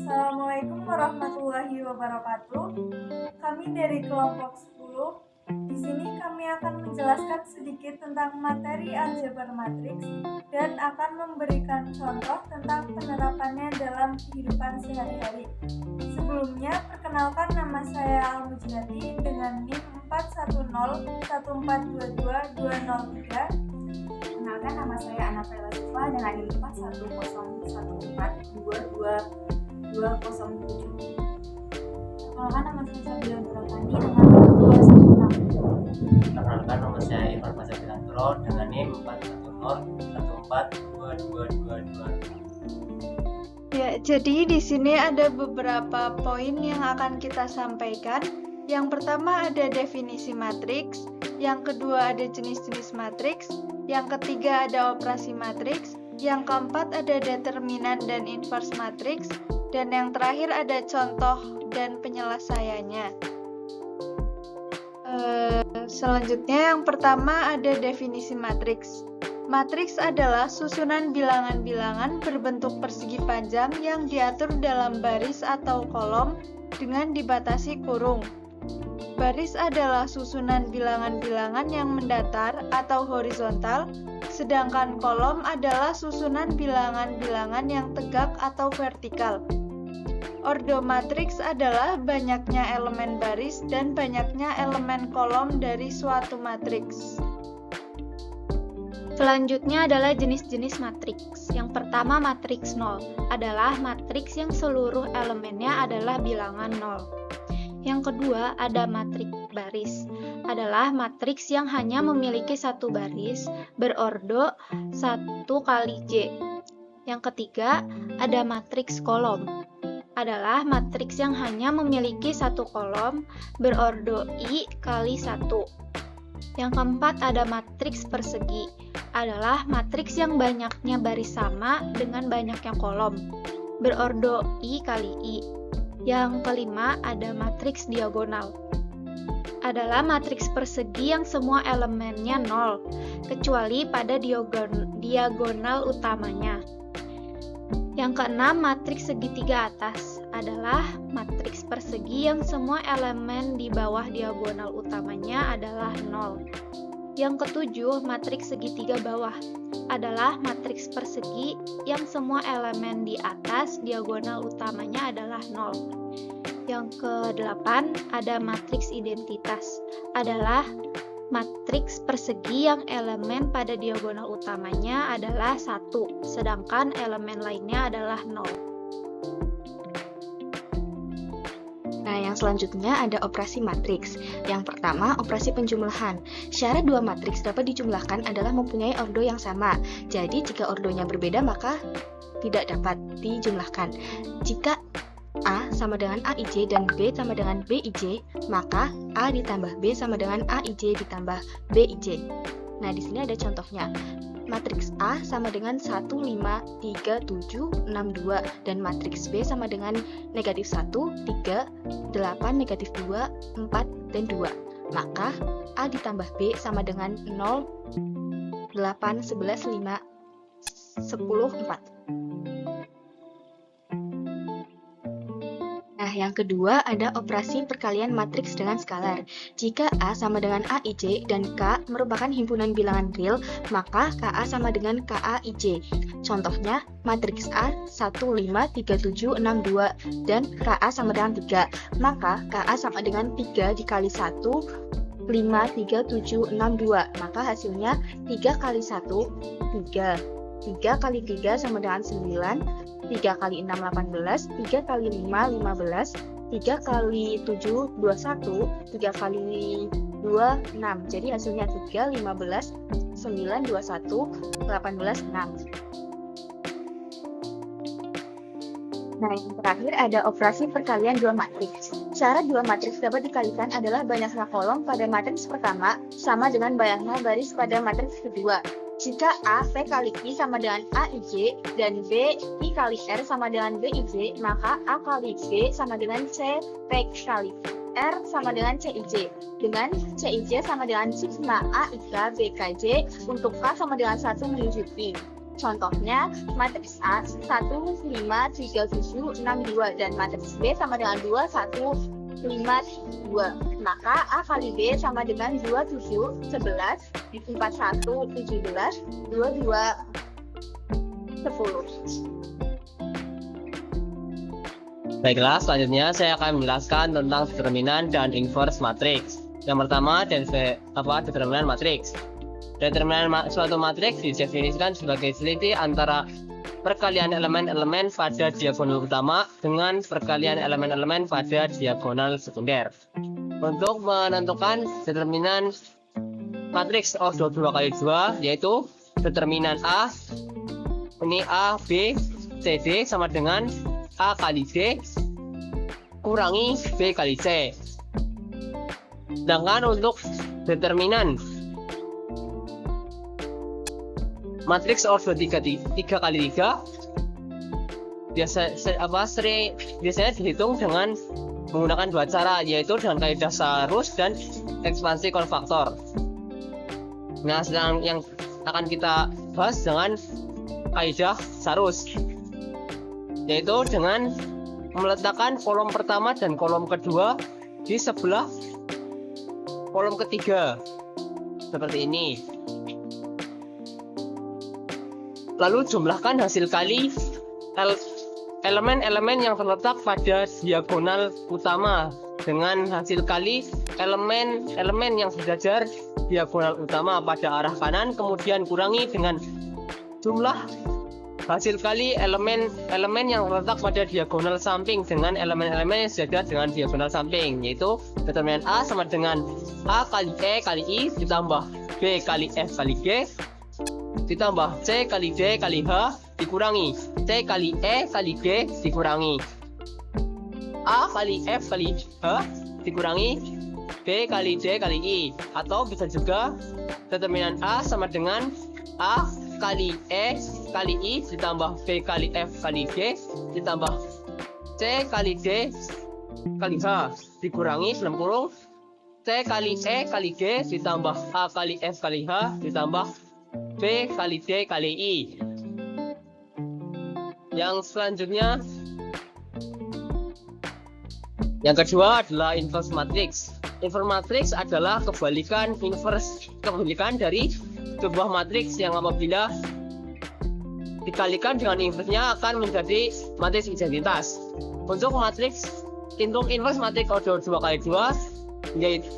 Assalamualaikum warahmatullahi wabarakatuh. Kami dari kelompok 10. Di sini kami akan menjelaskan sedikit tentang materi aljabar matriks dan akan memberikan contoh tentang penerapannya dalam kehidupan sehari-hari. Sebelumnya, perkenalkan nama saya Al-Mujiyati dengan NIM 41014222203. Perkenalkan, nama saya Anafela Sufa dengan NIM 41014222207. Perkenalkan, nama saya Sabila Nurafani dengan NIM 216. Perkenalkan, nama saya Irfan Faza Pilantoro dengan NIM 410142222. Ya, jadi di sini ada beberapa poin yang akan kita sampaikan. Yang pertama ada definisi matriks, yang kedua ada jenis-jenis matriks, yang ketiga ada operasi matriks, yang keempat ada determinan dan inverse matriks, dan yang terakhir ada contoh dan penyelesaiannya. Selanjutnya yang pertama ada definisi matriks. Matriks adalah susunan bilangan-bilangan berbentuk persegi panjang yang diatur dalam baris atau kolom dengan dibatasi kurung. Baris adalah susunan bilangan-bilangan yang mendatar atau horizontal, sedangkan kolom adalah susunan bilangan-bilangan yang tegak atau vertikal. Ordo matriks adalah banyaknya elemen baris dan banyaknya elemen kolom dari suatu matriks. Selanjutnya adalah jenis-jenis matriks. Yang pertama, matriks 0 adalah matriks yang seluruh elemennya adalah bilangan 0. Yang kedua, ada matriks baris adalah matriks yang hanya memiliki satu baris berordo 1 kali J. Yang ketiga, ada matriks kolom adalah matriks yang hanya memiliki satu kolom berordo I kali 1. Yang keempat, ada matriks persegi adalah matriks yang banyaknya baris sama dengan banyaknya kolom berordo I kali I. Yang kelima, ada matriks diagonal adalah matriks persegi yang semua elemennya 0 kecuali pada diagonal utamanya. Yang keenam, matriks segitiga atas adalah matriks persegi yang semua elemen di bawah diagonal utamanya adalah 0. Yang ketujuh, matriks segitiga bawah adalah matriks persegi yang semua elemen di atas diagonal utamanya adalah 0. Yang kedelapan, ada matriks identitas adalah matriks persegi yang elemen pada diagonal utamanya adalah 1, sedangkan elemen lainnya adalah 0. Nah, yang selanjutnya ada operasi matriks. Yang pertama, operasi penjumlahan. Syarat dua matriks dapat dijumlahkan adalah mempunyai ordo yang sama. Jadi, jika ordonya berbeda, maka tidak dapat dijumlahkan. Jika A sama dengan AIJ dan B sama dengan BIJ, maka A ditambah B sama dengan AIJ ditambah BIJ. Nah, di sini ada contohnya. Matriks A sama dengan 1, 5, 3, 7, 6, 2, dan matriks B sama dengan negatif 1, 3, 8, negatif 2, 4, dan 2. Maka A ditambah B sama dengan 0, 8, 11, 5, 10, 4. Nah, yang kedua ada operasi perkalian matriks dengan skalar. Jika A sama dengan AIJ dan K merupakan himpunan bilangan real, maka KA sama dengan KAIJ. Contohnya, matriks A 1, 5, 3, 7, 6, 2, dan KA sama dengan 3. Maka KA sama dengan 3 dikali 1, 5, 3, 7, 6, 2. Maka hasilnya 3 kali 1, 3. 3 kali 3 sama dengan 9, 3 kali 6, 18, 3 kali 5, 15, 3 kali 7, 21, 3 kali 2, 6. Jadi hasilnya 3, 15, 9, 21, 18, 6. Nah, yang terakhir ada operasi perkalian dua matriks. Syarat dua matriks dapat dikalikan adalah banyaknya kolom pada matriks pertama sama dengan banyaknya baris pada matriks kedua. Jika A P kali Q sama dengan AIJ dan B I kali R sama dengan BIJ, maka A kali B sama dengan C P kali R sama dengan CIJ. Dengan CIJ sama dengan sigma A IK BKJ untuk K sama dengan 1 menuju Q. Contohnya, matriks A 1, 5, 3, 7, 6, 2 dan matriks B sama dengan 2, 1, 5, 2. Maka A kali B sama dengan 2, 7, 11, 4, 1, 17, 2, 2, 10. Baiklah, selanjutnya saya akan menjelaskan tentang determinan dan inverse matriks. Yang pertama, determinan matriks. Determinan suatu matriks didefinisikan sebagai selisih antara perkalian elemen-elemen pada diagonal utama dengan perkalian elemen-elemen pada diagonal sekunder. Untuk menentukan determinan matriks ordo 2x2, yaitu determinan A, ini A, B, C, D sama dengan A kali D kurangi B kali C. Sedangkan untuk determinan matriks ordo 3x3 biasanya dihitung dengan menggunakan dua cara, yaitu dengan kaidah Sarus dan ekspansi kofaktor. Nah, sedang yang akan kita bahas dengan kaidah Sarus, yaitu dengan meletakkan kolom pertama dan kolom kedua di sebelah kolom ketiga seperti ini. Lalu jumlahkan hasil kali elemen-elemen yang terletak pada diagonal utama dengan hasil kali elemen-elemen yang sejajar diagonal utama pada arah kanan, kemudian kurangi dengan jumlah hasil kali elemen-elemen yang terletak pada diagonal samping dengan elemen-elemen yang sejajar dengan diagonal samping, yaitu determinan A sama dengan A kali E kali I ditambah B kali F kali G ditambah C kali D kali H dikurangi C kali E kali G dikurangi A kali F kali H dikurangi B kali D kali I. Atau bisa juga determinan A sama dengan A kali E kali I ditambah B kali F kali G ditambah C kali D kali H dikurangi dalam kurung C kali E kali G ditambah A kali F kali H ditambah B kali D kali I. Yang selanjutnya, yang kedua adalah inverse matrix. Inverse matrix adalah kebalikan dari sebuah matriks yang apabila dikalikan dengan inverse-nya akan menjadi matriks identitas. Untuk inverse matriks ordo 2x2 yaitu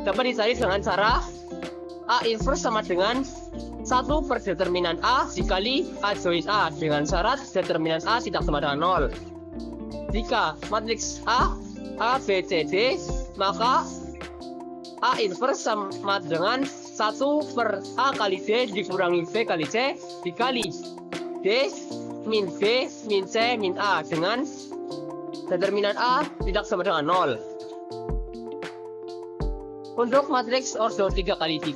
dapat dicari dengan cara A inverse sama dengan 1 per determinan A dikali A join A dengan syarat determinan A tidak sama dengan 0. Jika matriks A, B, C, D, maka A inverse sama dengan 1 per A kali D dikurangi B kali C dikali D min B min C min A dengan determinan A tidak sama dengan 0. Untuk matriks ordo 3x3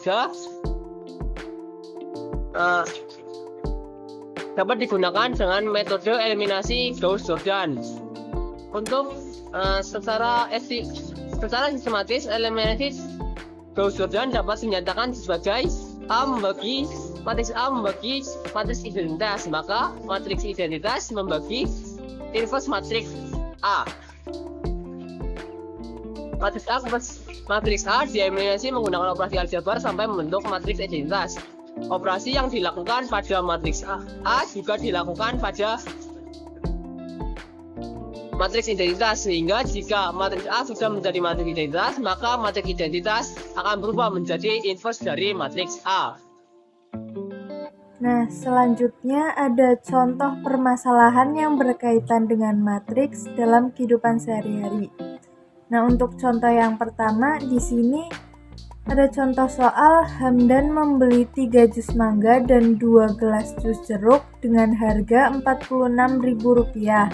dapat digunakan dengan metode eliminasi Gauss-Jordan. Untuk secara sistematis, eliminasi Gauss-Jordan dapat dinyatakan sebagai matriks A membagi matriks identitas, maka matriks identitas membagi inverse matriks A. Matriks A dieliminasi menggunakan operasi aljabar sampai membentuk matriks identitas. Operasi yang dilakukan pada matriks A juga dilakukan pada matriks identitas, sehingga jika matriks A sudah menjadi matriks identitas, maka matriks identitas akan berubah menjadi inverse dari matriks A. Nah, selanjutnya ada contoh permasalahan yang berkaitan dengan matriks dalam kehidupan sehari-hari. Nah, untuk contoh yang pertama di sini ada contoh soal Hamdan membeli 3 jus mangga dan 2 gelas jus jeruk dengan harga Rp46.000.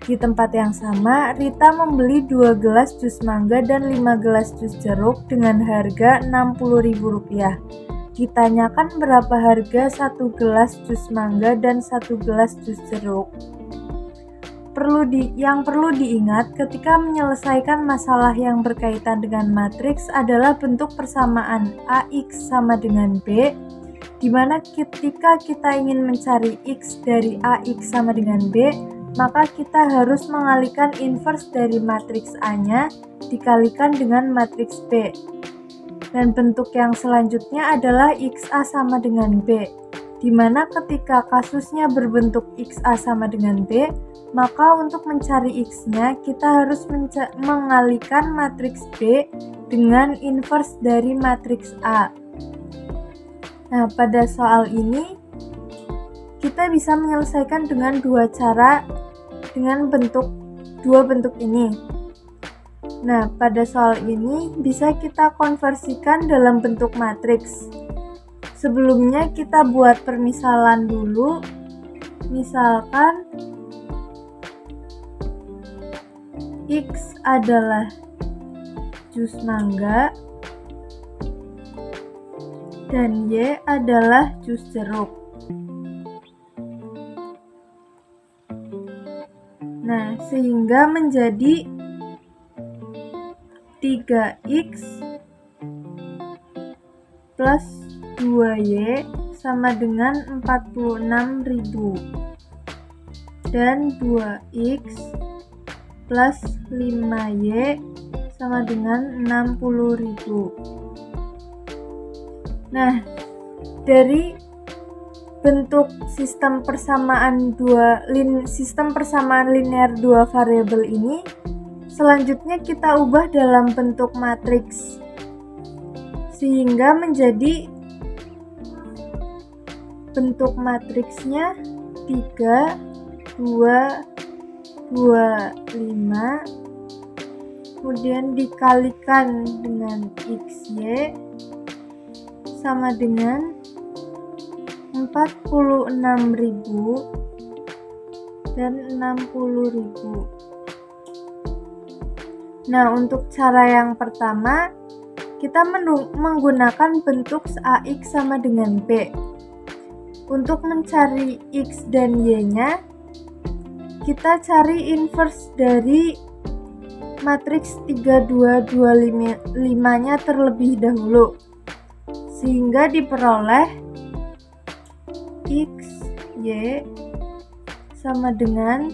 Di tempat yang sama, Rita membeli 2 gelas jus mangga dan 5 gelas jus jeruk dengan harga Rp60.000. Ditanyakan berapa harga 1 gelas jus mangga dan 1 gelas jus jeruk. Yang perlu diingat ketika menyelesaikan masalah yang berkaitan dengan matriks adalah bentuk persamaan AX sama dengan B dimana ketika kita ingin mencari X dari AX sama dengan B, maka kita harus mengalihkan inverse dari matriks A-nya dikalikan dengan matriks B. Dan bentuk yang selanjutnya adalah XA sama dengan B, dimana ketika kasusnya berbentuk XA sama dengan B, maka untuk mencari X-nya kita harus mengalihkan matriks B dengan inverse dari matriks A. Nah, pada soal ini kita bisa menyelesaikan dengan dua cara dengan dua bentuk ini. Nah, pada soal ini bisa kita konversikan dalam bentuk matriks. Sebelumnya kita buat permisalan dulu. Misalkan X adalah jus mangga dan Y adalah jus jeruk. Nah, sehingga menjadi 3X plus 2Y sama dengan 46.000 dan 2X plus 5Y sama dengan 60.000. Nah, dari bentuk sistem persamaan linear dua variabel ini, selanjutnya kita ubah dalam bentuk matriks sehingga menjadi bentuk matriksnya 3, 2, 2, 5, kemudian dikalikan dengan XY sama dengan 46.000 dan 60.000. Nah, untuk cara yang pertama, kita menggunakan bentuk AX sama dengan B. Untuk mencari X dan Y-nya, kita cari inverse dari matriks 3, 2, 2, 5-nya terlebih dahulu. Sehingga diperoleh X, Y sama dengan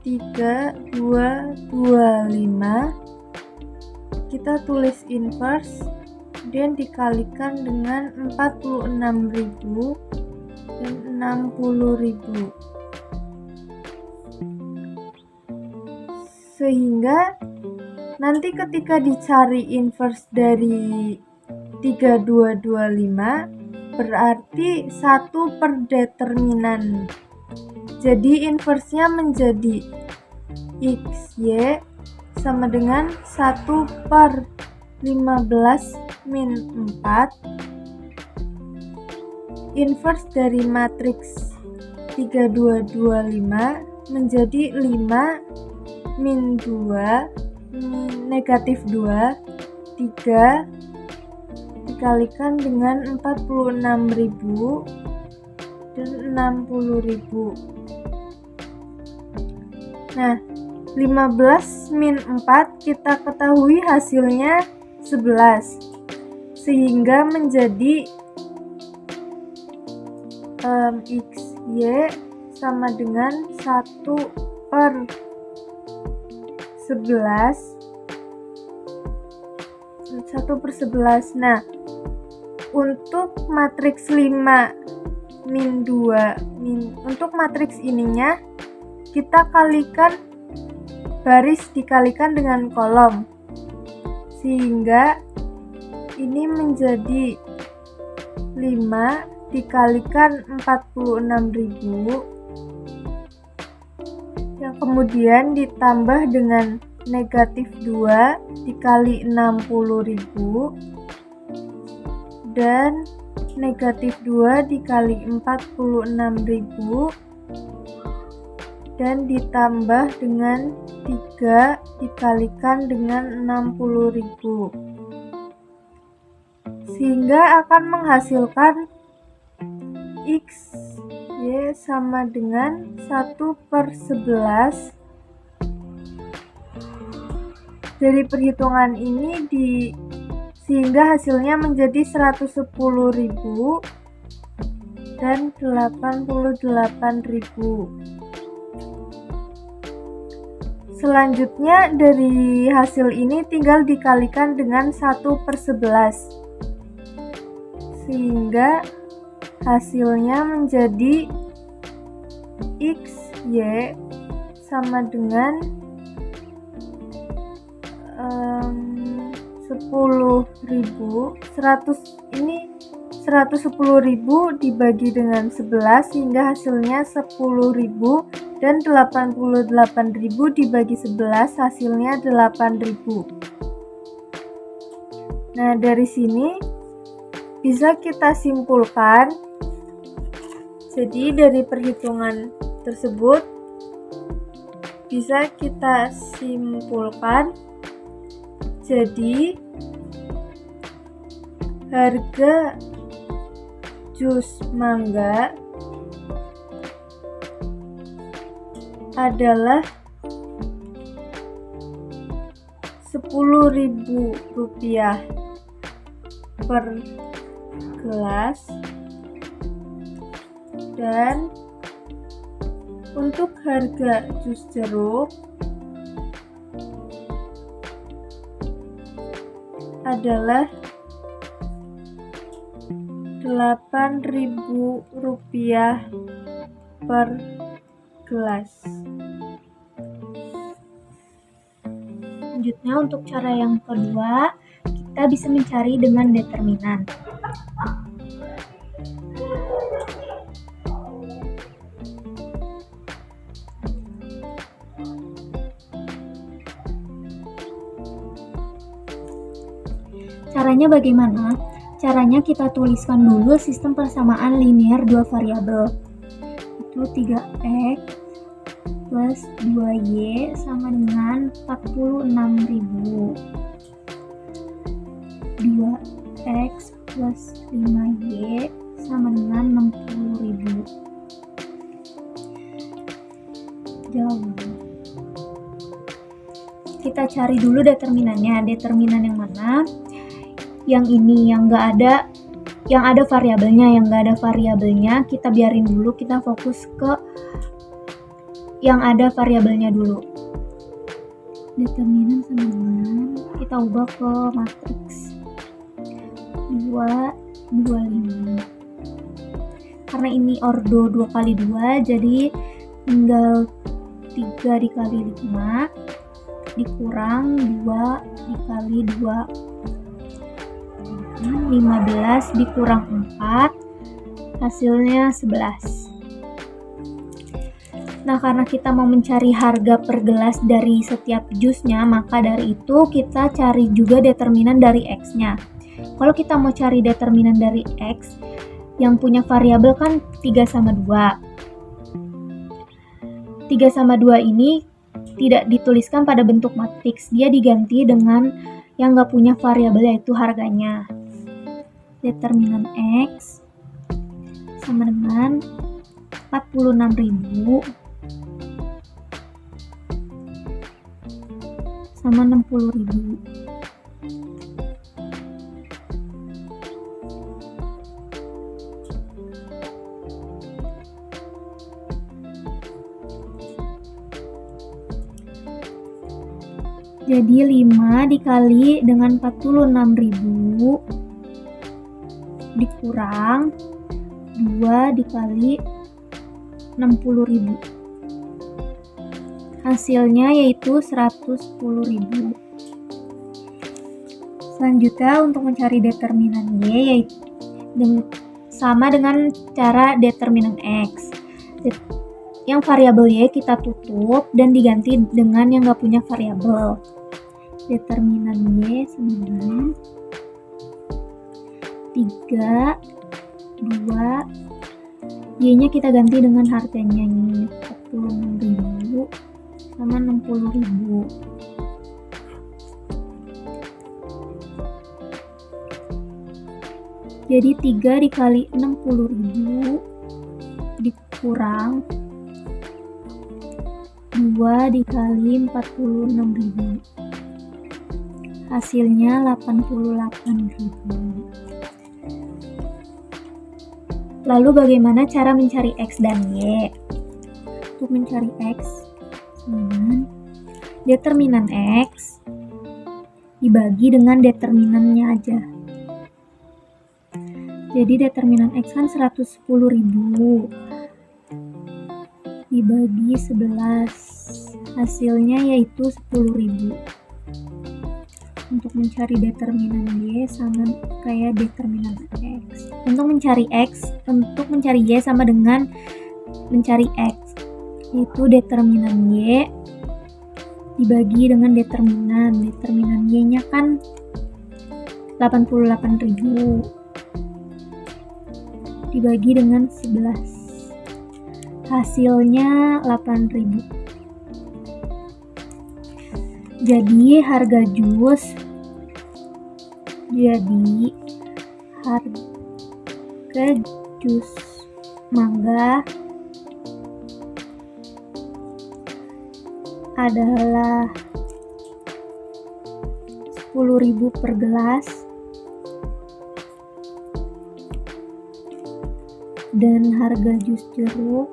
3, 2, 2, 5. Kita tulis inverse dan dikalikan dengan 46.000 dan 60.000. Sehingga nanti ketika dicari inverse dari 3, 2, 2, 5 berarti 1 per determinan. Jadi inverse-nya menjadi XY sama dengan 1 per 15 min 4. Inverse dari matriks 3, 2, 2, 5 menjadi 5 min 2 negatif 2, 3 dikalikan dengan 46.000 dan 60.000. Nah, 15 min 4 kita ketahui hasilnya 11, sehingga menjadi XY sama dengan 1 per 11. Nah, untuk matriks 5 min 2 untuk matriks ininya kita kalikan baris dikalikan dengan kolom, sehingga ini menjadi 5 dikalikan 46.000 yang kemudian ditambah dengan negatif 2 dikali 60.000 dan negatif 2 dikali 46.000 dan ditambah dengan 3 dikalikan dengan 60.000, sehingga akan menghasilkan X Y sama dengan 1 per 11. Dari perhitungan ini sehingga hasilnya menjadi 110.000 dan 88.000. Selanjutnya dari hasil ini tinggal dikalikan dengan 1/11 sehingga hasilnya menjadi XY sama dengan 10.000. 110.000 dibagi dengan 11 sehingga hasilnya 10.000 dan 88.000 dibagi 11 hasilnya 8.000. Nah, dari sini bisa kita simpulkan. Jadi dari perhitungan tersebut bisa kita simpulkan, jadi harga jus mangga adalah Rp10.000 per gelas, dan untuk harga jus jeruk adalah Rp8.000 per gelas. Selanjutnya untuk cara yang kedua, kita bisa mencari dengan determinan. Caranya bagaimana? Caranya kita tuliskan dulu sistem persamaan linear dua variabel. Itu 3x plus 2y sama dengan 46.000. 2x plus 5y sama dengan 60.000. Jawab. Kita cari dulu determinannya. Determinan yang mana? Yang ini, yang nggak ada, yang ada variabelnya. Yang nggak ada variabelnya kita biarin dulu, kita fokus ke yang ada variabelnya dulu. Determinan sama dengan, kita ubah ke matriks 2, 25. Karena ini ordo 2 kali 2, jadi tinggal 3 dikali 5 dikurang 2 dikali 2, 15 dikurang 4, hasilnya 11. Nah, karena kita mau mencari harga per gelas dari setiap jusnya, maka dari itu kita cari juga determinan dari X-nya. Kalau kita mau cari determinan dari X, yang punya variabel kan 3 sama 2. 3 sama 2 ini tidak dituliskan pada bentuk matriks, dia diganti dengan yang nggak punya variabel, yaitu harganya. Determinan X sama dengan 46.000 sama 60.000. Jadi 5 dikali dengan 46.000 dikurang 2 dikali 60.000. Hasilnya yaitu 110.000. Selanjutnya untuk mencari determinan Y yaitu sama dengan cara determinan X. Yang variabel Y kita tutup dan diganti dengan yang nggak punya variabel. Determinan Y sama dengan 3, 2, Y-nya kita ganti dengan harganya ini 46.000 sama 60.000. Jadi 3 dikali 60.000 dikurang 2 dikali 46.000. Hasilnya 88.000. Lalu bagaimana cara mencari X dan Y? Untuk mencari X, determinan X dibagi dengan determinannya aja. Jadi determinan X kan 110.000 dibagi 11, hasilnya yaitu 10.000. Untuk mencari determinan Y sama kayak determinan X. Untuk mencari Y sama dengan mencari X, yaitu determinan Y dibagi dengan determinan Y-nya kan 88.000 dibagi dengan 11, hasilnya 8.000. Jadi harga jus mangga adalah 10.000 per gelas dan harga jus jeruk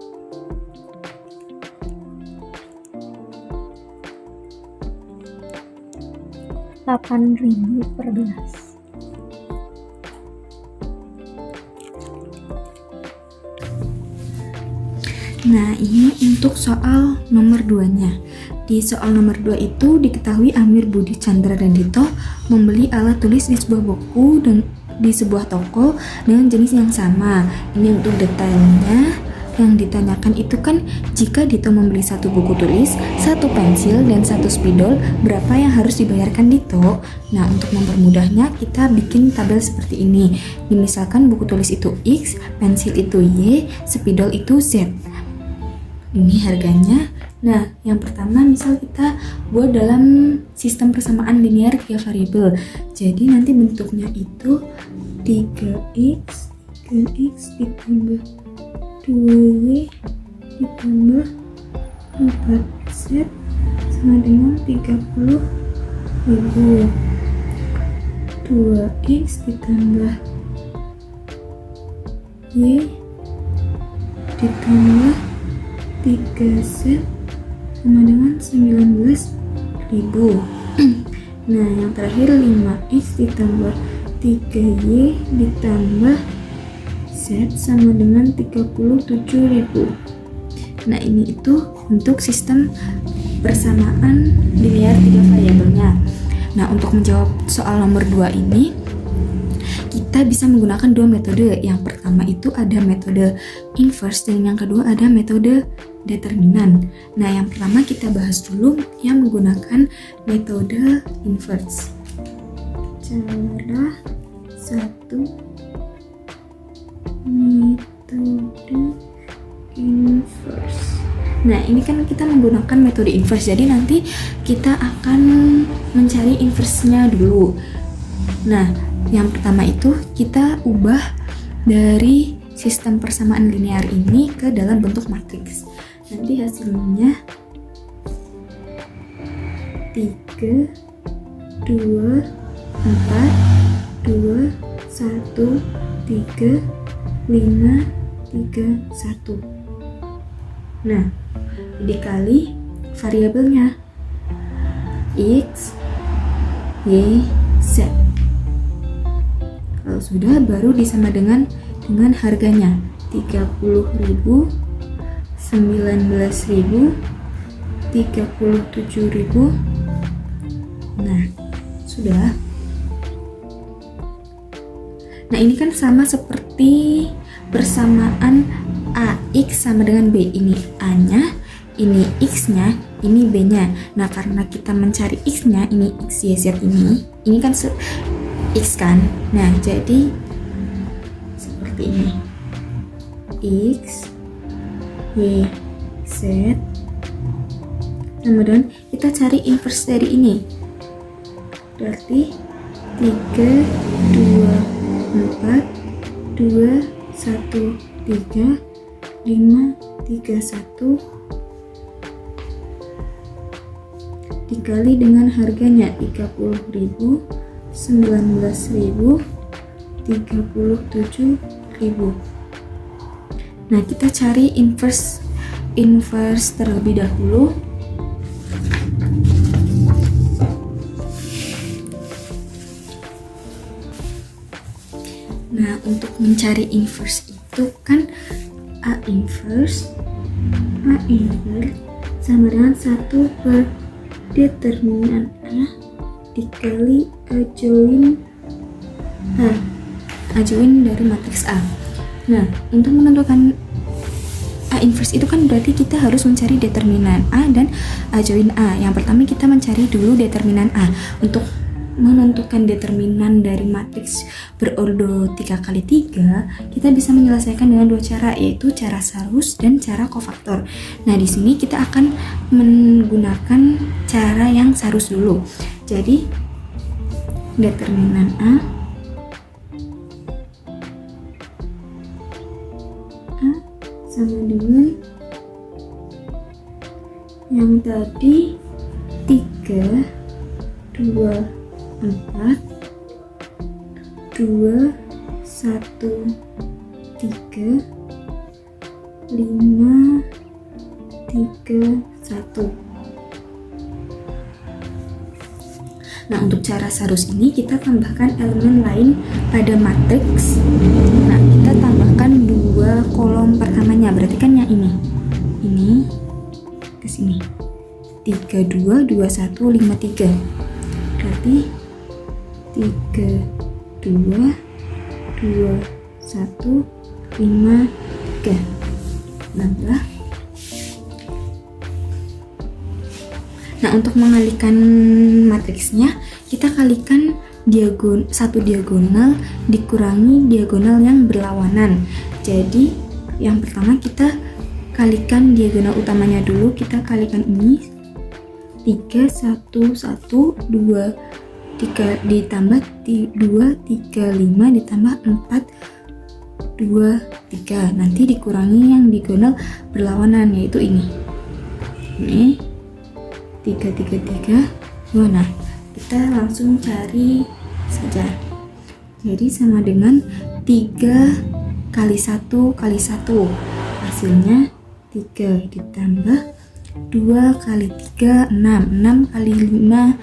Rp8.000 per gelas. Nah, ini untuk soal nomor 2-nya. Di soal nomor 2 itu diketahui Amir, Budi, Chandra, dan Dito membeli alat tulis di sebuah buku dan di sebuah toko dengan jenis yang sama. Ini untuk detailnya. Yang ditanyakan itu kan, jika Dito membeli 1 buku tulis, 1 pensil, dan 1 spidol, berapa yang harus dibayarkan Dito? Nah, untuk mempermudahnya, kita bikin tabel seperti ini. Misalkan buku tulis itu X, pensil itu Y, spidol itu Z. Ini harganya. Nah, yang pertama misal kita buat dalam sistem persamaan linear 3 variabel. Jadi nanti bentuknya itu 3x ditambah 2y ditambah 4z sama dengan 30.000. 2x ditambah y ditambah 3z sama dengan 19.000. Nah, yang terakhir 5x ditambah 3y ditambah z sama dengan 37.000. Nah, ini itu untuk sistem persamaan linear 3 variabelnya. Nah, untuk menjawab soal nomor 2 ini, kita bisa menggunakan 2 metode. Yang pertama itu ada metode inverse dan yang kedua ada metode determinan. Nah, yang pertama kita bahas dulu yang menggunakan metode inverse. Cara 1, metode inverse. Nah, ini kan kita menggunakan metode inverse, jadi nanti kita akan mencari inverse-nya dulu. Nah, yang pertama itu kita ubah dari sistem persamaan linear ini ke dalam bentuk matriks. Nanti hasilnya 3, 2, 4, 2, 1, 3, 5, 3, 1. Nah, dikali variabelnya X, Y, Z. Kalau sudah, baru disama dengan harganya 30.000, 19.000, 37.000. Nah, sudah. Nah, ini kan sama seperti persamaan AX sama dengan B. Ini A-nya, ini X-nya, ini B-nya. Nah, karena kita mencari X-nya, ini X, Y, Z ini kan X kan. Nah, jadi seperti ini. X, Y, Z. Kemudian kita cari inverse dari ini. Berarti 3, 2, 4, 2, 1, 3, 5, 3, 1. dikali dengan harganya 30.000, 19.000, 37.000. Nah, kita cari inverse terlebih dahulu. Nah, untuk mencari inverse itu kan A inverse sama dengan 1 per determinan A dikali A join dari matriks A. Nah, untuk menentukan A inverse itu kan berarti kita harus mencari determinan A dan A join A. Yang pertama kita mencari dulu determinan A. Untuk menentukan determinan dari matriks berordo 3x3, kita bisa menyelesaikan dengan dua cara, yaitu cara Sarus dan cara kofaktor. Nah, di sini kita akan menggunakan cara yang Sarus dulu. Jadi, determinan A sama dengan yang tadi 3, 2, 4, 2, 1, 3, 5, 3, 1. Nah, untuk cara Sarus ini kita tambahkan elemen lain pada matriks. Nah, kita tambahkan 2 kolom pertamanya, berarti kan yang ini ke sini 3, 2, 2, 1, 5, 3. Berarti 3, 2, 2, 1, 5, 3. Nambah. Nah, untuk mengalikan matriksnya, kita kalikan satu diagonal dikurangi diagonal yang berlawanan. Jadi, yang pertama kita kalikan diagonal utamanya dulu, kita kalikan ini 3, 1, 1, 2, 3 ditambah 2, 3, 5 ditambah 4, 2, 3. Nanti dikurangi yang diagonal berlawanan, yaitu ini 3, 3, 3. Nah, kita langsung cari saja. Jadi sama dengan 3 kali 1 kali 1. Hasilnya 3 ditambah 2 kali 3, 6. 6 kali 5,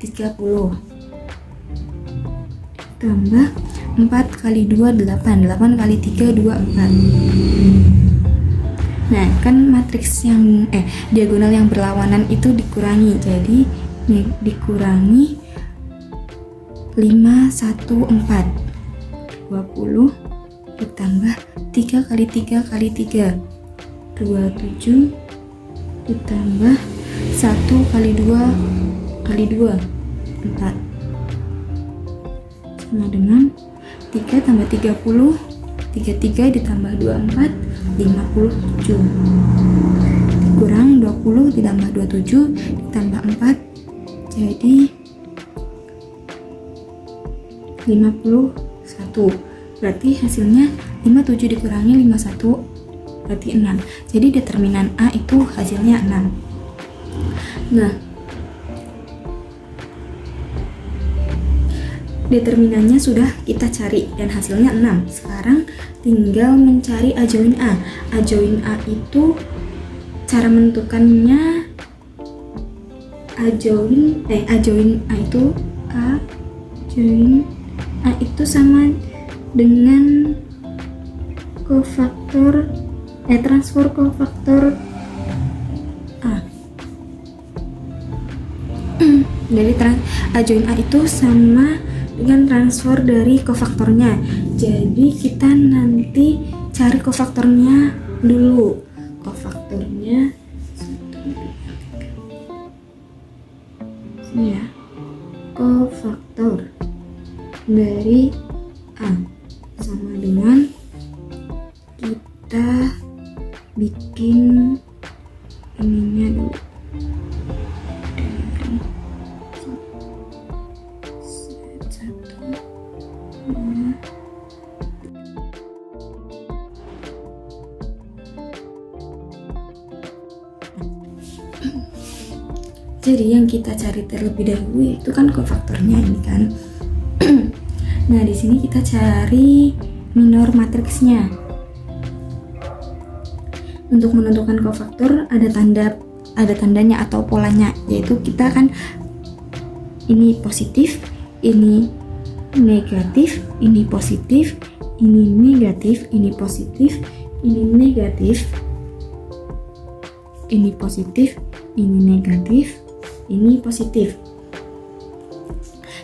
30. Tambah 4 kali 2, 8. 8 kali 3, 24. Nah, kan matriks yang diagonal yang berlawanan itu dikurangi. Jadi, dikurangi 5, 1, 4. 20 ditambah 3 kali 3 kali 3. 27 ditambah 1 kali 2 kali 2, 4. Sama dengan 3 tambah 30, 33 ditambah 24, 57. Dikurang 20 ditambah 27 ditambah 4, jadi 51. Berarti hasilnya 57 dikurangi 51 berarti 6. Jadi determinan A itu hasilnya 6. Nah, determinannya sudah kita cari dan hasilnya 6. Sekarang tinggal mencari A join A. A join A itu cara menentukannya A join A itu sama dengan kofaktor transfor kofaktor A. Jadi A join A itu sama dengan transfer dari kofaktornya. Jadi kita nanti cari kofaktornya dulu. Kofaktornya sini ya. Kofaktor dari A sama dengan kita bikin ininya dulu. Jadi yang kita cari terlebih dahulu itu kan kofaktornya ini kan. Nah, di sini kita cari minor matriksnya. Untuk menentukan kofaktor ada tandanya atau polanya, yaitu kita kan ini positif, ini negatif, ini positif, ini negatif, ini positif, ini negatif, ini positif, ini negatif, ini positif.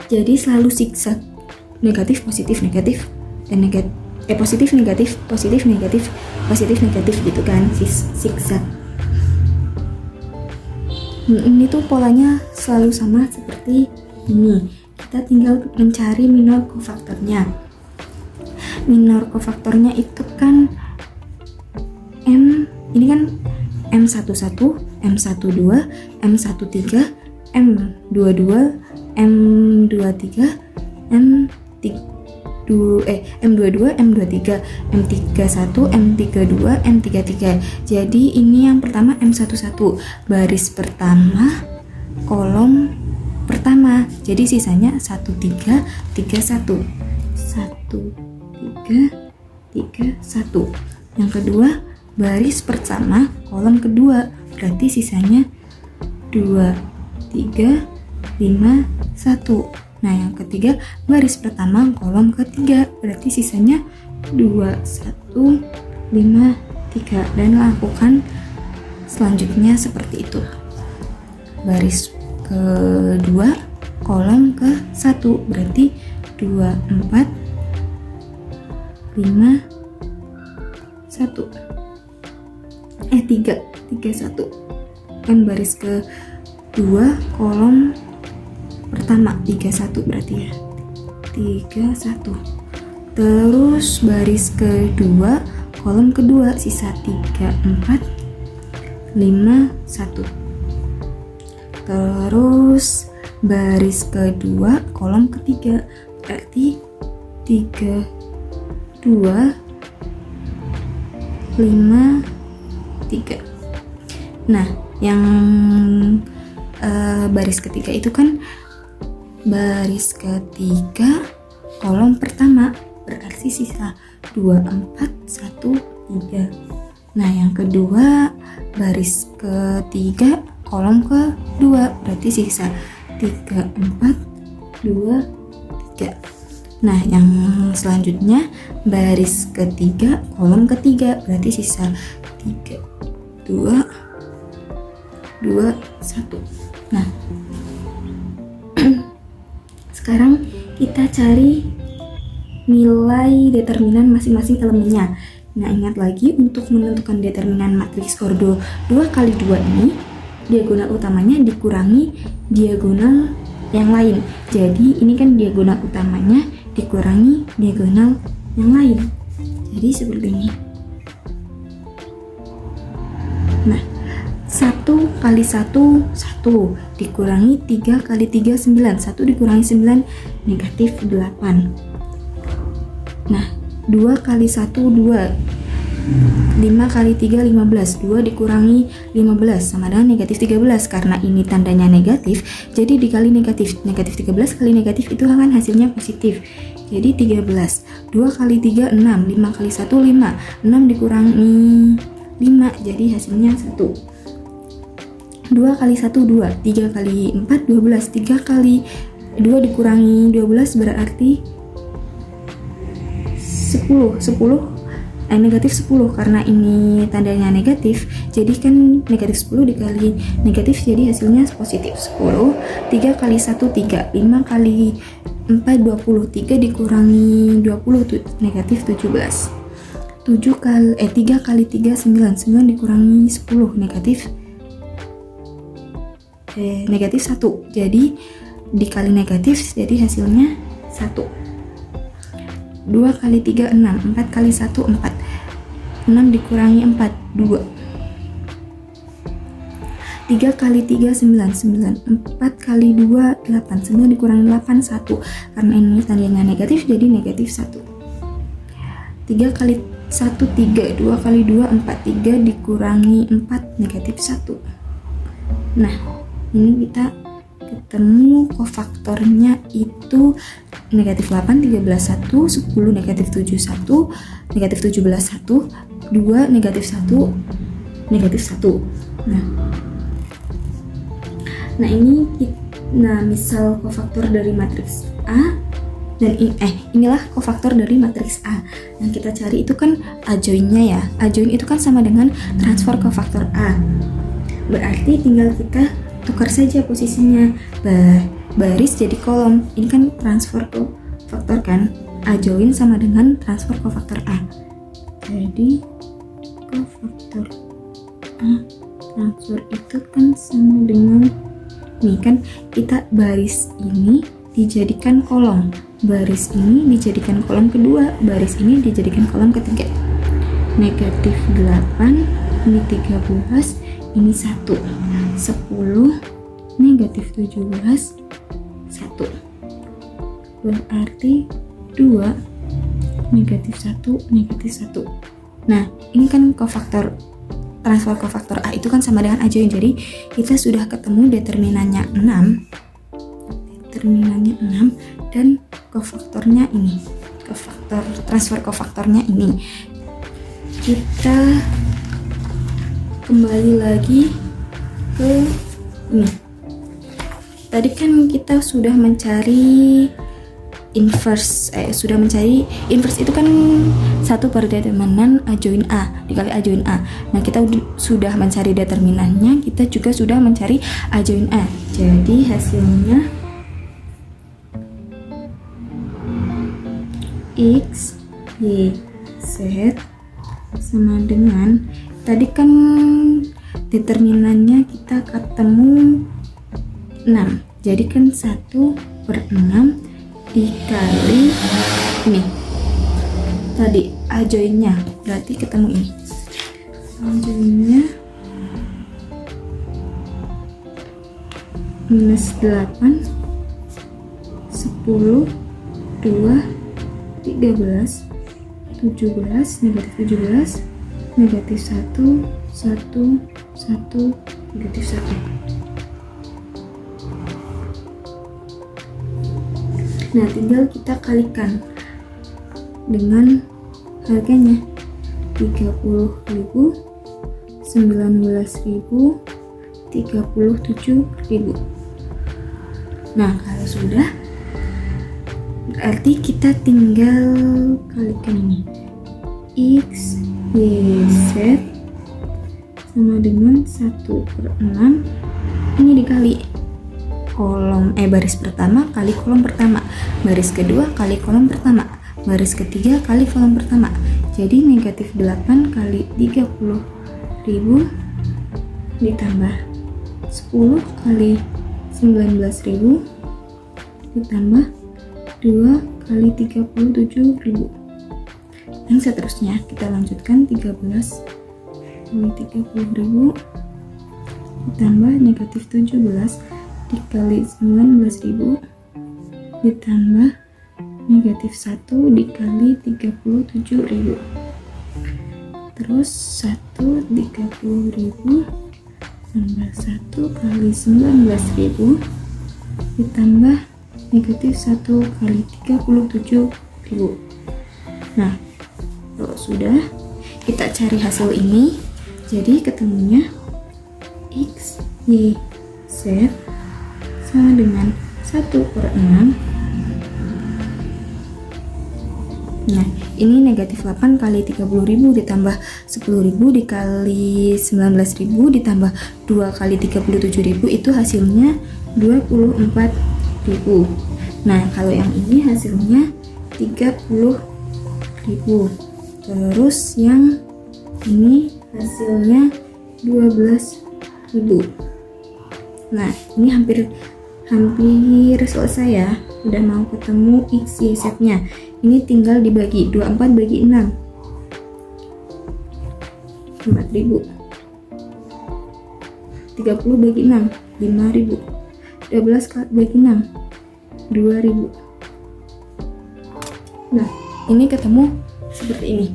Jadi selalu zigzag, negatif positif negatif dan positif negatif positif negatif positif negatif gitu kan, zigzag. Ini tuh polanya selalu sama seperti ini. Kita tinggal mencari minor kofaktornya. Minor kofaktornya itu kan ini kan M11, M12, M13, M22, M23, M22, M23, M31, M32, M33. Jadi ini yang pertama M11, baris pertama, kolom pertama. Jadi sisanya 1, 3, 3, 1. 1, 3, 3, 1. Yang kedua, baris pertama, kolom kedua. Berarti sisanya 2, 3, 5, 1. Nah, yang ketiga, baris pertama, kolom ketiga. Berarti sisanya 2, 1, 5, 3. Dan lakukan selanjutnya seperti itu. Baris kedua, kolom ke 1. Berarti 2, 4, 5, 1. 3, 1. Kan baris kedua, kolom pertama 31 berarti ya, 31. Terus baris kedua, kolom kedua, sisa 3, 4, 5, 1. Terus baris kedua, kolom ketiga, berarti 3, 2, 5, 3. Nah, yang baris ketiga itu kan baris ketiga, kolom pertama, berarti sisa 2, 4, 1, 3. Nah, yang kedua, baris ketiga, kolom kedua, berarti sisa 3, 4, 2, 3. Nah, yang selanjutnya, baris ketiga, kolom ketiga, berarti sisa 3, 2, 2, 1. Nah, sekarang kita cari nilai determinan masing-masing elemennya. Nah, ingat lagi untuk menentukan determinan matriks ordo 2x2 ini, diagonal utamanya dikurangi diagonal yang lain. Jadi ini kan diagonal utamanya dikurangi diagonal yang lain. Jadi seperti ini. Nah, 1 kali 1, 1 dikurangi 3 kali 3, 9. 1 dikurangi 9, negatif 8. Nah, 2 kali 1, 2. 5 kali 3, 15. 2 dikurangi 15 sama dengan negatif 13. Karena ini tandanya negatif, jadi dikali negatif. Negatif 13 kali negatif itu kan hasilnya positif. Jadi 13. 2 kali 3, 6. 5 kali 1, 5. 6 dikurangi 5, jadi hasilnya 1. 2 kali 1, 2. 3 kali 4, 12. 3 kali 2 dikurangi 12 berarti 10. Negatif 10 karena ini tandanya negatif, jadi kan negatif 10 dikali negatif jadi hasilnya positif 10. 3 kali 1, 3. 5 kali 4, 20. 3 dikurangi 20 negatif 17. 3 kali 3, 9. 9 dikurangi 10 negatif 1. Jadi dikali negatif jadi hasilnya 1. 2 kali 3, 6. 4 kali 1, 4. 6 dikurangi 4, 2. 3 kali 3, 9. 9. 4 kali 2, 8. 9 dikurangi 8, 1. Karena ini tandanya negatif jadi negatif 1. 3 kali 1, 3. 2 kali 2, 4. 3 dikurangi 4, negatif 1. Nah, ini kita ketemu kofaktornya itu negatif 8, 13, 1, 10, negatif 7, 1, negatif 17, 1, 2, negatif 1, negatif 1. Nah ini misal kofaktor dari matriks A dan inilah kofaktor dari matriks A. Yang kita cari itu kan adjoinnya ya. Adjoin itu kan sama dengan transfer kofaktor A. Berarti tinggal kita tukar saja posisinya. Baris jadi kolom. Ini kan transfer kofaktor kan. Adjoin sama dengan transfer kofaktor A. Jadi kofaktor A transfer itu kan sama dengan nih kan, kita baris ini dijadikan kolom, baris ini dijadikan kolom kedua, baris ini dijadikan kolom ketiga. Negatif 8, ini 13, ini 1, 10, negatif 17, 1. Berarti 2, negatif 1, negatif 1. Nah, ini kan kofaktor, transfer kofaktor A itu kan sama dengan adjoin. Jadi kita sudah ketemu determinannya 6. Determinannya 6 dan kofaktornya ini. Transfer kofaktornya ini. Kita kembali lagi ke ini. Tadi kan kita sudah mencari inverse, itu kan 1 per determinan adjoin A dikali adjoin A. Nah, kita sudah mencari determinannya, kita juga sudah mencari adjoin A. Jadi hasilnya X, Y, Z sama dengan, tadi kan determinannya kita ketemu 6. Jadi kan 1 per 6 dikali ini tadi adjoinnya, berarti ketemu ini adjoinnya minus 8, 10, 2, 13, 17, negatif 17, negatif 1, 1, 1, negatif 1. Nah, tinggal kita kalikan dengan harganya 30.000, 19.000, 37.000. Nah, kalau sudah, berarti kita tinggal kalikan ini. X, Y, Z sama dengan 1 per 6. Ini dikali kolom baris pertama kali kolom pertama, baris kedua kali kolom pertama, baris ketiga kali kolom pertama. Jadi negatif 8 kali 30.000 ditambah 10 kali 19.000 ditambah 2 kali 37.000. Dan seterusnya kita lanjutkan 13 kali 30.000 ditambah negatif 17 dikali 19.000 ditambah negatif 1 dikali 37.000, terus 1 30.000 tambah 1 kali 19.000 ditambah negatif 1 kali 37.000. Nah, kalau sudah, kita cari hasil ini. Jadi ketemunya X, Y, Z sama dengan 1 per 6. Nah, ini negatif 8 kali 30.000 ditambah 10.000 dikali 19.000 ditambah 2 kali 37.000, itu hasilnya 24.000. Nah, kalau yang ini hasilnya 30.000. Terus yang ini hasilnya 12.000. Nah, ini hampir selesai ya. Udah mau ketemu X, Y, Z nya. Ini tinggal dibagi 24 bagi 6, 4.000. 30 bagi 6, 5.000. 12 bagi 6, 2.000. Nah, ini ketemu seperti ini.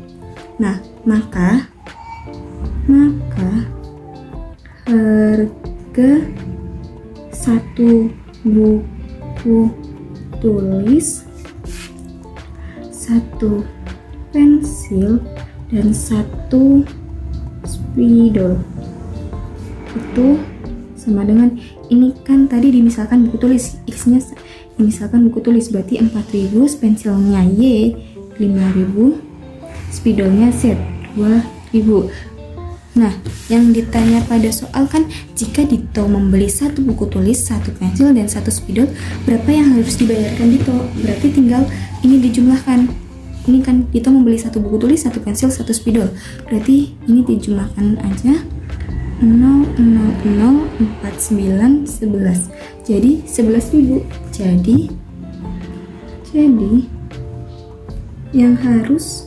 Nah, maka harga 1 buku tulis, 1 pensil, dan 1 spidol. Itu sama dengan, ini kan tadi dimisalkan buku tulis, X-nya dimisalkan buku tulis, berarti 4.000, pensilnya Y 5.000, spidolnya Z 2.000. Nah, yang ditanya pada soal kan, jika Dito membeli 1 buku tulis, 1 pensil, dan 1 spidol, berapa yang harus dibayarkan Dito? Berarti tinggal ini dijumlahkan. Ini kan Dito membeli 1 buku tulis, 1 pensil, 1 spidol. Berarti ini dijumlahkan aja. 0, 0, 0, 4, 9, 11. Jadi 11.000. Jadi yang harus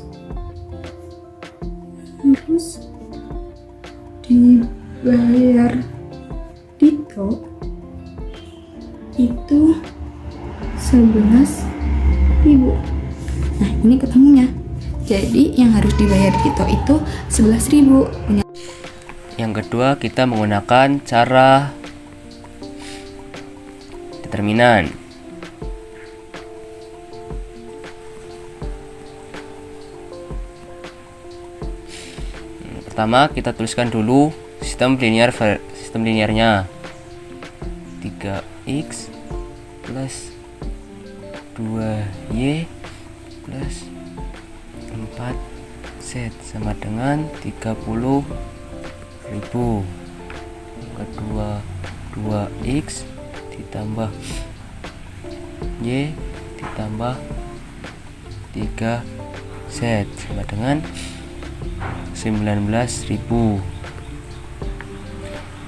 dibayar Dito itu 11.000. Nah, ini ketemunya. Jadi yang harus dibayar Dito itu 11.000. Yang kedua, kita menggunakan cara determinan. Pertama, kita tuliskan dulu sistem linearnya. 3x plus 2y plus 4z sama dengan 30.000. Kedua, 2x ditambah y ditambah 3z sama dengan 19.000.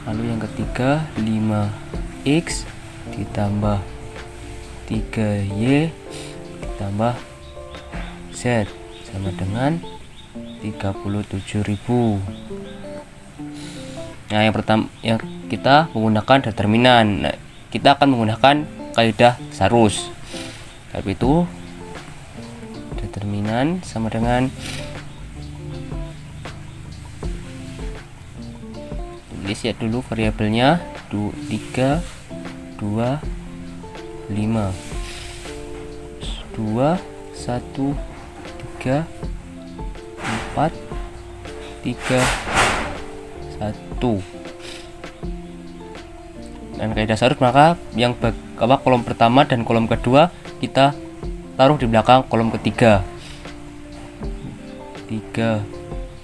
Lalu yang ketiga, 5x ditambah 3y ditambah z sama dengan 37.000. Nah, yang pertama yang kita menggunakan determinan. Nah, kita akan menggunakan kaidah Sarus. Tapi itu determinan sama dengan tulis ya dulu variabelnya 3, 2, 5 2, 1, 3, 4, 3, 1. Dan kaidah Sarus, maka yang kolom pertama dan kolom kedua kita taruh di belakang kolom ketiga. 3,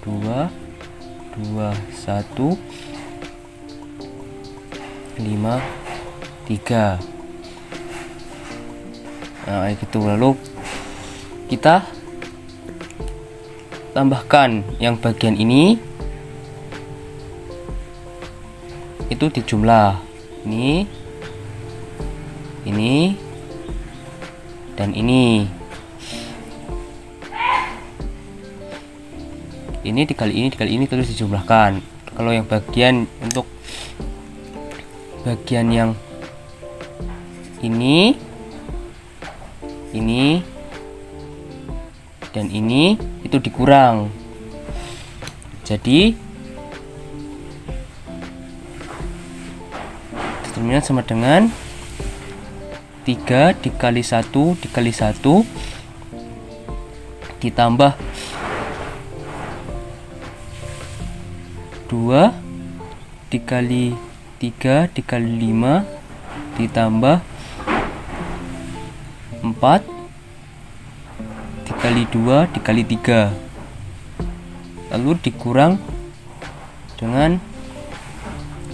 2, 2, 1, 5, 3. Nah, gitu. Lalu kita tambahkan yang bagian ini, itu dijumlah. Ini dan ini dikali ini terus dijumlahkan. Kalau yang bagian untuk bagian yang ini dan ini itu dikurang. Jadi determinan sama dengan 3 dikali 1 dikali 1 ditambah 2 dikali 3 dikali 5 ditambah 4 dikali 2 dikali 3, lalu dikurang dengan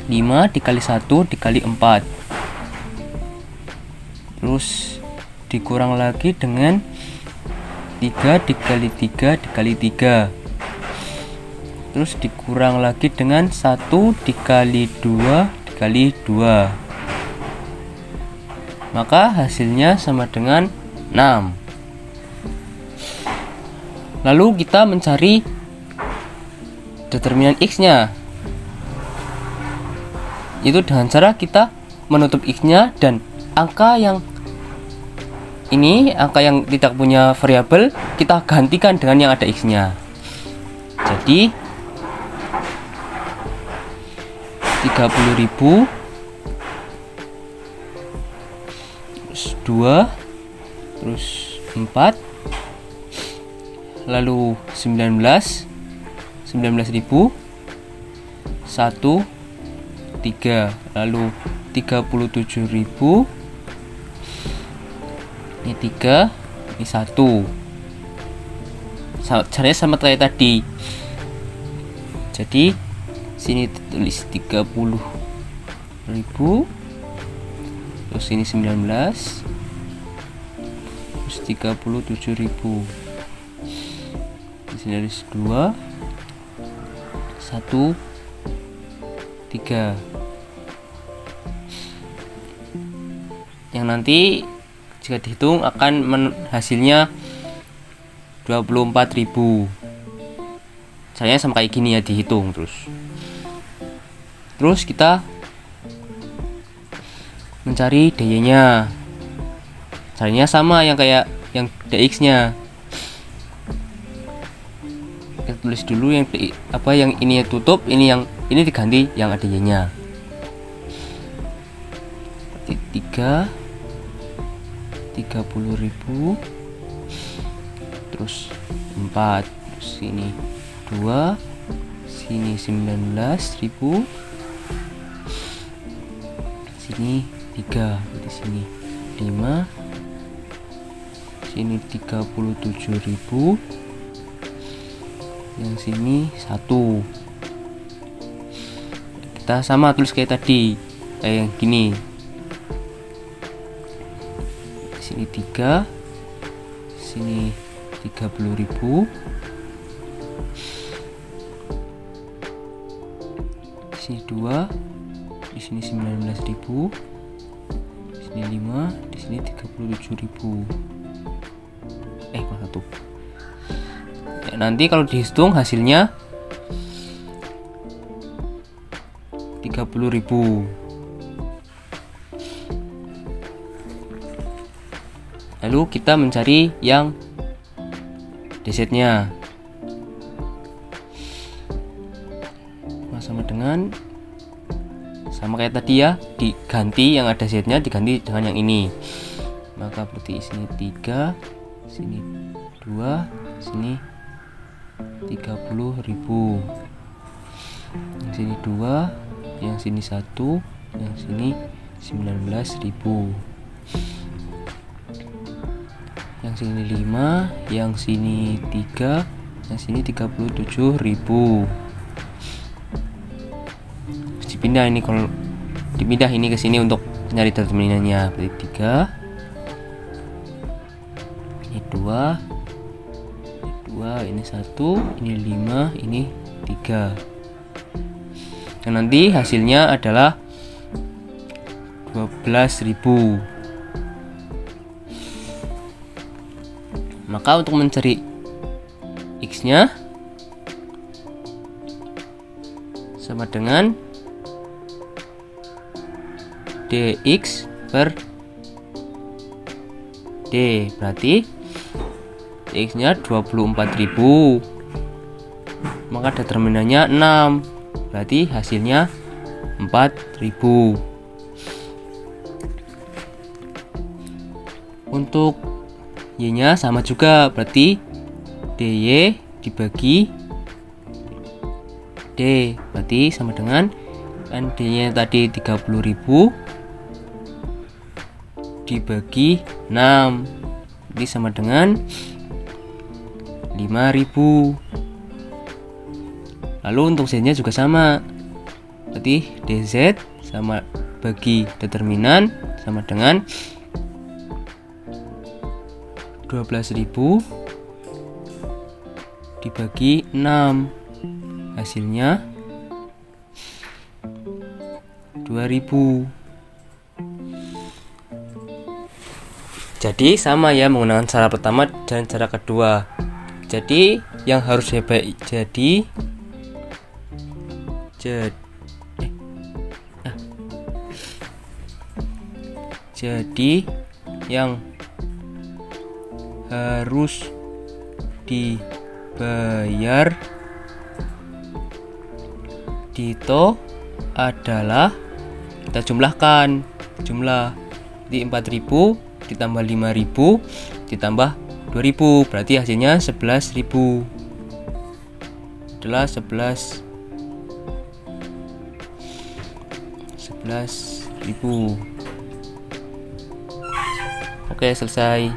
5 dikali 1 dikali 4, terus dikurang lagi dengan 3 dikali 3 dikali 3, terus dikurang lagi dengan 1 dikali 2 dikali 2, maka hasilnya sama dengan 6. Lalu kita mencari determinan X-nya, itu dengan cara kita menutup X-nya, dan angka yang ini, angka yang tidak punya variabel, kita gantikan dengan yang ada X-nya. Jadi 30.000 2, terus 4, lalu 19.000, 1, 3, lalu 37.000, ini 3, ini 1. Caranya sama kayak tadi. Jadi sini tulis 30.000, terus ini 19, terus 37.000. Di sini ada 2, 1, 3. Yang nanti jika dihitung akan hasilnya 24.000. Caranya sama kayak gini ya, dihitung terus kita mencari DY-nya. Caranya sama yang kayak yang DX-nya. Kita tulis dulu yang ini tutup, ini diganti yang ada Y-nya. 3, 30.000, terus 4, terus sini 2, sini 19.000, sini 3, di sini 5, sini 37.000, yang sini 1. Kita sama tulis kayak tadi, kayak yang gini. Sini 3, sini 30.000, di sini 2, di sini 19.000, di sini 5, di sini 37.000. Kurang 1. Ya, nanti kalau dihitung hasilnya 30.000. Lalu kita mencari yang DZ-nya. Sama dengan sama kayak tadi ya, diganti yang ada Z-nya diganti dengan yang ini. Maka berarti sini 3, sini 2, sini 30.000. Yang sini 2, yang sini 1, yang sini 19.000. Yang sini 5, yang sini 3, yang sini 37.000. Dipindah ini, kalau dipindah ini ke sini untuk nyari determinannya. Berarti 3, ini 2, ini 1, ini 5, ini 3. Dan nanti hasilnya adalah 12.000. Maka untuk mencari X-nya sama dengan DX per D. Berarti DX-nya 24.000. Maka determinannya 6. Berarti hasilnya 4.000. Untuk Y-nya sama juga, berarti DY dibagi D, berarti sama dengan kan D-nya tadi 30.000 dibagi 6, jadi sama dengan 5.000. Lalu untuk Z-nya juga sama, berarti DZ sama bagi determinan sama dengan 12.000 dibagi 6, hasilnya 2.000. Jadi sama ya menggunakan cara pertama dan cara kedua. Jadi yang harus jadi yang harus dibayar Dito adalah, kita jumlah di 4.000 ditambah 5.000 ditambah 2.000, berarti hasilnya 11.000. Adalah 11.000. Oke, selesai.